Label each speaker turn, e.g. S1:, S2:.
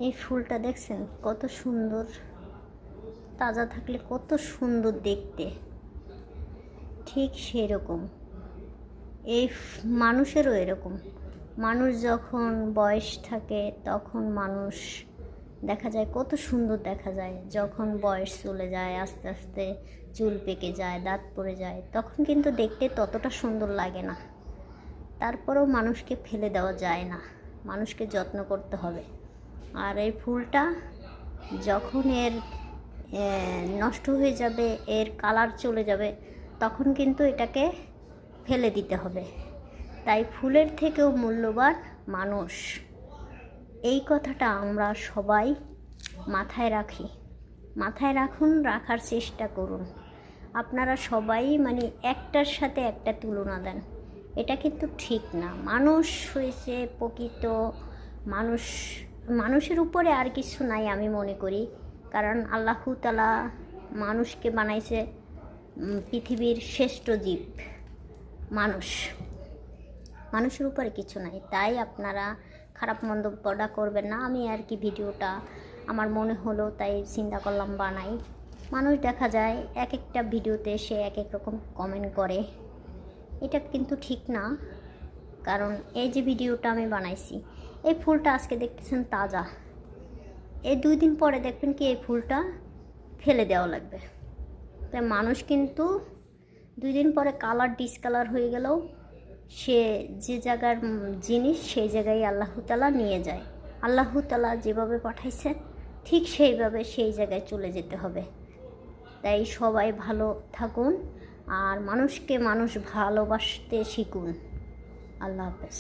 S1: এই ফুলটা দেখছেন কত সুন্দর, তাজা থাকলে কত সুন্দর দেখতে। ঠিক সেরকম এই মানুষেরও এরকম। মানুষ যখন বয়স থাকে তখন মানুষ দেখা যায় কত সুন্দর দেখা যায়। যখন বয়স চলে যায় আস্তে আস্তে চুল পেকে যায়, দাঁত পড়ে যায়, তখন কিন্তু দেখতে ততটা সুন্দর লাগে না। তারপরেও মানুষকে ফেলে দেওয়া যায় না, মানুষকে যত্ন করতে হবে। আর এই ফুলটা যখন নষ্ট হয়ে যাবে, এর কালার চলে যাবে, তখন কিন্তু এটাকে ফেলে দিতে হবে। তাই ফুলের থেকেও মূল্যবান মানুষ, এই কথাটা আমরা সবাই মাথায় রাখি। মাথায় রাখুন, রাখার চেষ্টা করুন। আপনারা সবাই একটার সাথে একটা তুলনা দেন, এটা কিন্তু ঠিক না। মানুষ হয়েছে প্রকৃত মানুষ, মানুষের উপরে আর কিছু নাই আমি মনে করি। কারণ আল্লাহু তাআলা মানুষকে বানাইছে পৃথিবীর শ্রেষ্ঠ জীব মানুষ, মানুষের উপরে কিছু নাই। তাই আপনারা খারাপ মন্তব্যটা করবেন না। আমি আর কি ভিডিওটা আমার মনে হলো তাই চিন্তা করলাম বানাই। মানুষ দেখা যায় এক একটা ভিডিওতে সে এক এক রকম কমেন্ট করে, এটা কিন্তু ঠিক না। কারণ এই যে ভিডিওটা আমি বানাইছি, এই ফুলটা আজকে দেখতেছেন তাজা, এই 2 দিন পরে দেখবেন কি এই ফুলটা ফেলে দেওয়া লাগবে। তাই মানুষ কিন্তু 2 দিন পরে কালার ডিসকালার হয়ে গেলেও সে যে জায়গার জিনিস সেই জায়গায় আল্লাহু তাআলা নিয়ে যায়। আল্লাহু তাআলা যেভাবে পাঠাইছে ঠিক সেইভাবে সেই জায়গায় চলে যেতে হবে। তাই সবাই ভালো থাকুন আর মানুষকে মানুষ ভালোবাসতে শিখুন। আল্লাহ হাফেজ।